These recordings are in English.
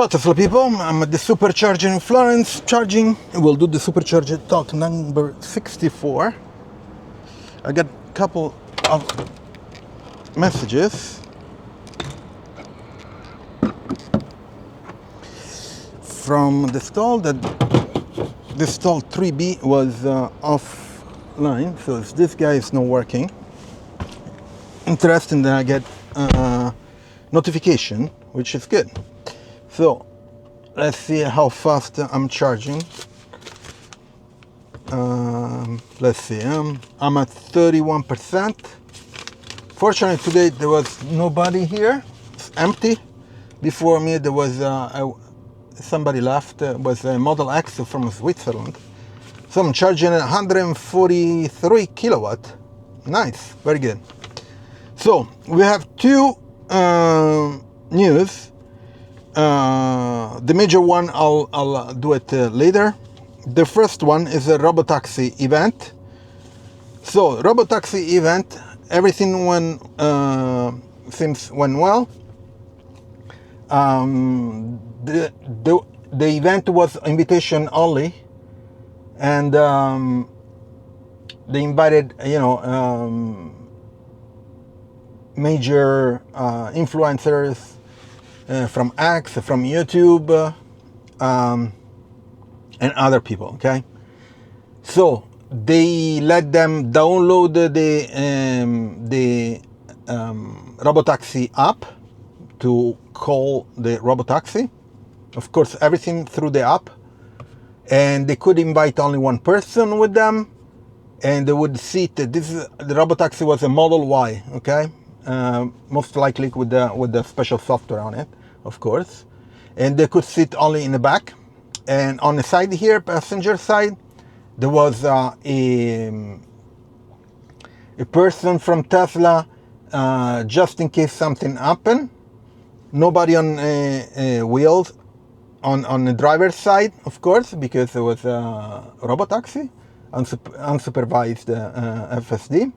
Ciao Tesla people, I'm at the Supercharger in Florence charging. We'll do the Supercharger Talk number 64. I got a couple of messages from the stall that the stall 3B was offline, so this guy is not working. Interesting that I get notification, which is good. So let's see how fast I'm charging. Let's see, I'm at 31%. Fortunately today there was nobody here, it's empty. Before me there was somebody left, was a Model X from Switzerland. So I'm charging at 143 kilowatt. Nice, very good. So we have two news. The major one I'll do it later. The first one is a Robotaxi event. So Robotaxi event, everything went well. The event was invitation only, and they invited major influencers from X, from YouTube, and other people. Okay, so they let them download the Robotaxi app to call the Robotaxi. Of course, everything through the app, and they could invite only one person with them, and they would sit. The Robotaxi was a Model Y. Okay, most likely with the special software on it, of course, and they could sit only in the back. And on the side here, passenger side, there was a person from Tesla, just in case something happened. Nobody on wheels on the driver's side, of course, because it was a Robotaxi, unsupervised FSD.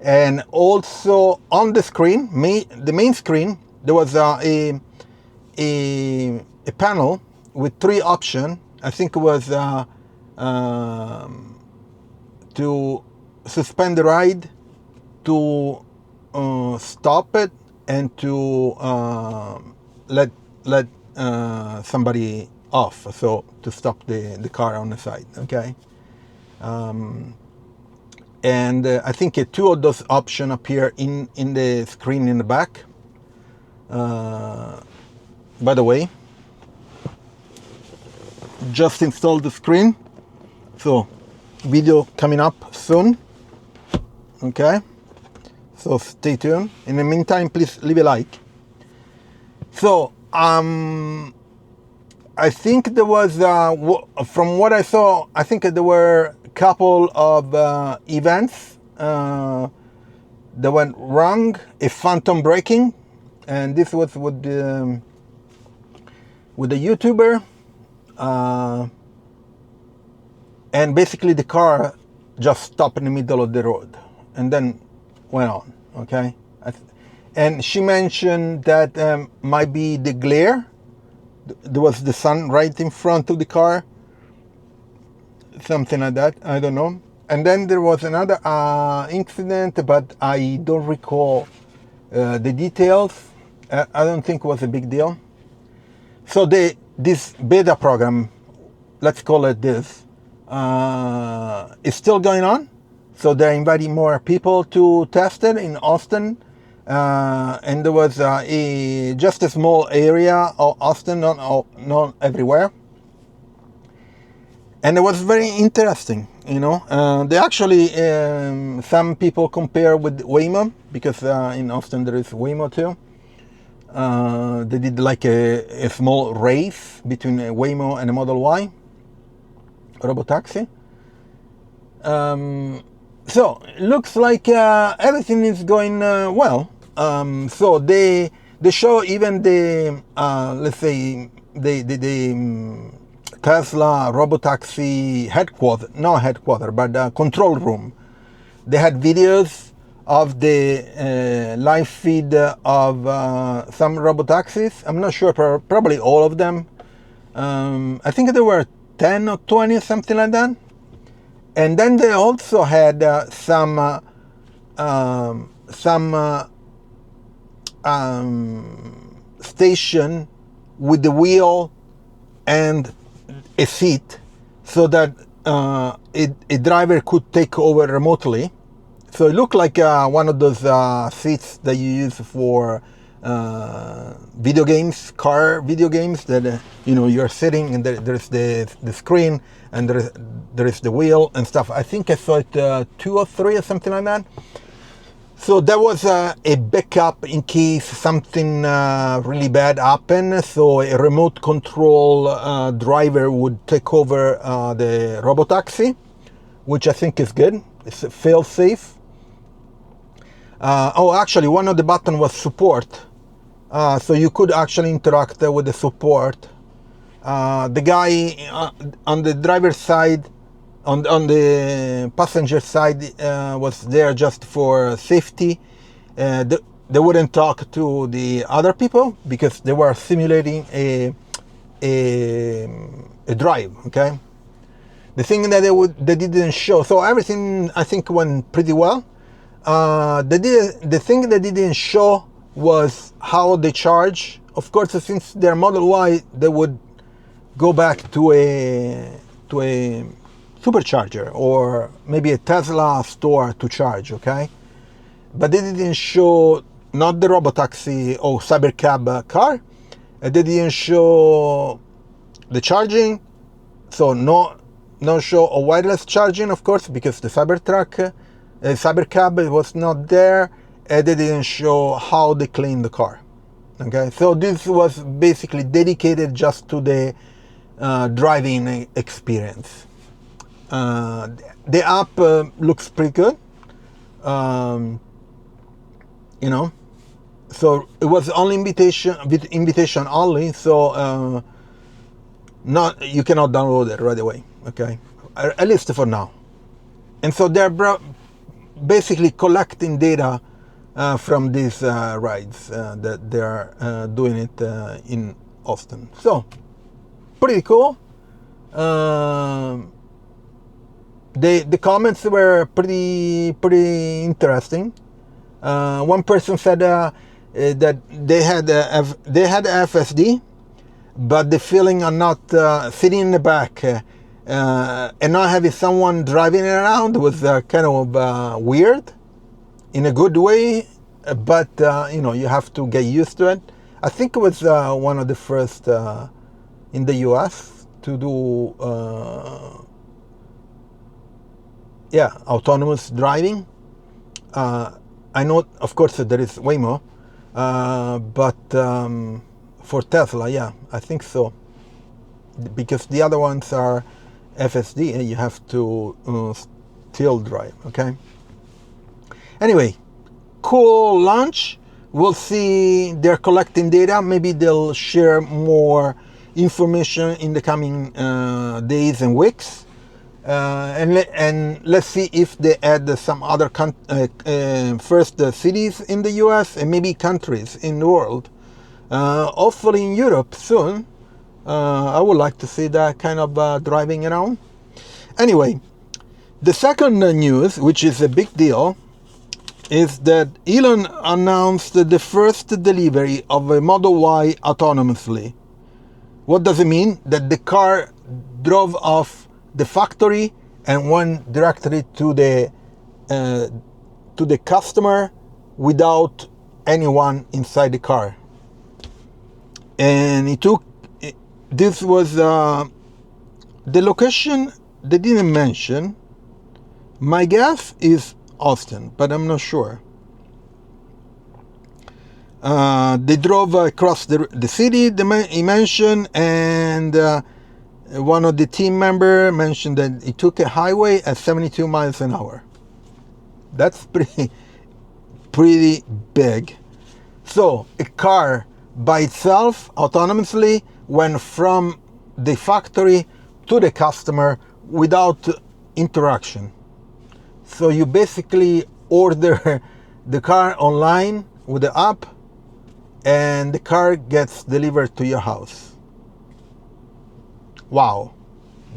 And also on the screen, the main screen, there was a panel with three options. I think it was to suspend the ride, to stop it, and to let somebody off, so to stop the car on the side. Okay, and I think two of those options appear in the screen in the back. By the way, just installed the screen, so video coming up soon. Okay, so stay tuned. In the meantime, please leave a like. So I think there was from what I saw, I think there were a couple of events that went wrong. A phantom braking, and this was with the YouTuber. And basically the car just stopped in the middle of the road and then went on. Okay, and she mentioned that might be the glare. There was the sun right in front of the car, something like that. I don't know. And then there was another incident, but I don't recall the details. I don't think it was a big deal. So this beta program, let's call it this, is still going on. So they're inviting more people to test it in Austin. And there was just a small area of Austin, not everywhere. And it was very interesting, They actually, some people compare with Waymo, because in Austin there is Waymo too. They did like a small race between a Waymo and a Model Y Robotaxi. So it looks like everything is going well. So they show even the let's say the Tesla Robotaxi headquarters, not headquarters, but control room. They had videos of the live feed of some Robotaxis. I'm not sure, probably all of them. I think there were 10 or 20, something like that. And then they also had some station with the wheel and a seat, so that a driver could take over remotely. So it looked like one of those seats that you use for video games, car video games, that you're sitting and there's the screen and there is the wheel and stuff. I think I saw it 2 or 3 or something like that. So that was a backup in case something really bad happened. So a remote control driver would take over the Robotaxi, which I think is good. It's fail safe. Actually, one of the buttons was support. So you could actually interact with the support. The guy on the driver's side, on the passenger side, was there just for safety. They wouldn't talk to the other people because they were simulating a drive. Okay. The thing that they didn't show, so everything I think went pretty well. The thing they didn't show was how they charge. Of course, since they're Model Y, they would go back to a Supercharger or maybe a Tesla store to charge, okay? But they didn't show, not the Robotaxi or Cybercab car. They didn't show the charging, so no show a wireless charging, of course, because the Cybercab was not there. They didn't show how they clean the car. Okay, so this was basically dedicated just to the driving experience. The app looks pretty good. So it was only invitation only. So you cannot download it right away. Okay, at least for now. And so they're basically collecting data from these rides that they are doing it in Austin. So pretty cool. The comments were pretty interesting. One person said that they had FSD, but the feeling of not sitting in the back and not having someone driving around was kind of weird, in a good way. But you have to get used to it. I think it was one of the first in the US to do autonomous driving. I know, of course, there is Waymo, but for Tesla, yeah, I think so, because the other ones are FSD and you have to still drive. Okay. Anyway, cool launch. We'll see. They're collecting data. Maybe they'll share more information in the coming days and weeks. And let's see if they add some other first cities in the US and maybe countries in the world. Hopefully in Europe soon. I would like to see that kind of driving around. Anyway, the second news, which is a big deal, is that Elon announced the first delivery of a Model Y autonomously. What does it mean? That the car drove off the factory and went directly to the customer without anyone inside the car. And this was the location they didn't mention. My guess is Austin, but I'm not sure. They drove across the city, he mentioned, and one of the team members mentioned that he took a highway at 72 miles an hour. That's pretty big. So a car by itself, autonomously, went from the factory to the customer without interaction. So you basically order the car online with the app, and the car gets delivered to your house. Wow,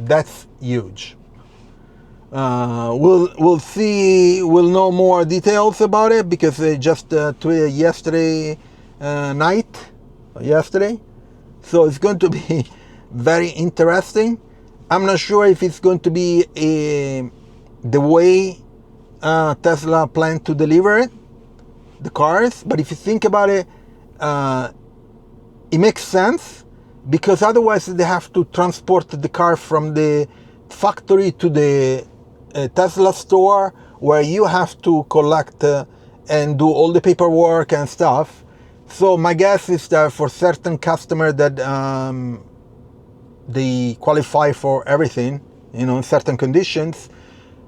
that's huge. We'll see. We'll know more details about it because they just tweeted yesterday night. Yesterday, so it's going to be very interesting. I'm not sure if it's going to be the way Tesla planned to deliver it, the cars. But if you think about it, it makes sense, because otherwise they have to transport the car from the factory to the Tesla store, where you have to collect and do all the paperwork and stuff. So my guess is that for certain customers that they qualify for everything, in certain conditions,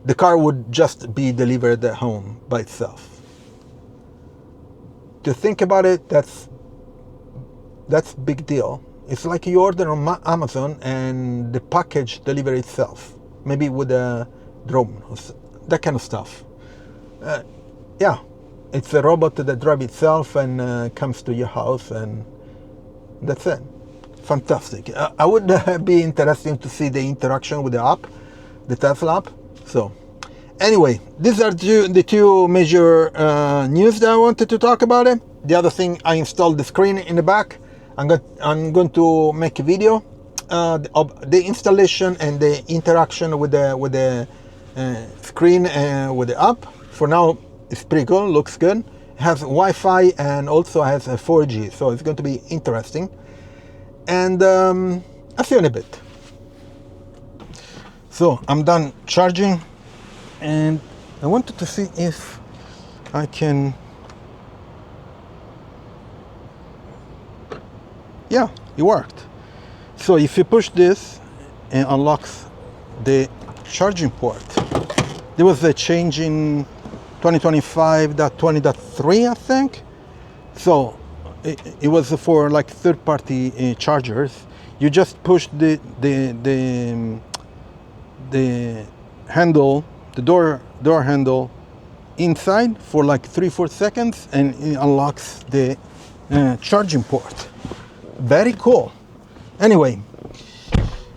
the car would just be delivered at home by itself. To think about it, that's big deal. It's like you order on Amazon and the package delivers itself, maybe with a drone, that kind of stuff. Yeah. It's a robot that drives itself and comes to your house, and that's it. Fantastic. I would be interested to see the interaction with the app, the Tesla app. So anyway, these are the two major news that I wanted to talk about it. The other thing, I installed the screen in the back. I'm going to make a video of the installation and the interaction with the screen with the app. For now, it's pretty cool, looks good. It has Wi-Fi and also has a 4G, so it's going to be interesting. And I'll see you in a bit. So I'm done charging, and I wanted to see if I can. Yeah, it worked. So if you push this, it unlocks the charging port. There was a change in 2025.20.3, I think. So it was for like third-party chargers. You just push the handle, the door handle inside for like 3-4 seconds, and it unlocks the charging port. Very cool. Anyway,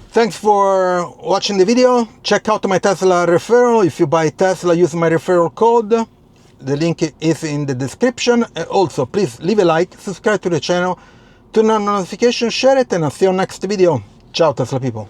thanks for watching the video. Check out my Tesla referral. If you buy Tesla, use my referral code. The link is in the description. Also, please leave a like, subscribe to the channel, turn on notifications, share it, and I'll see you on next video. Ciao, Tesla people.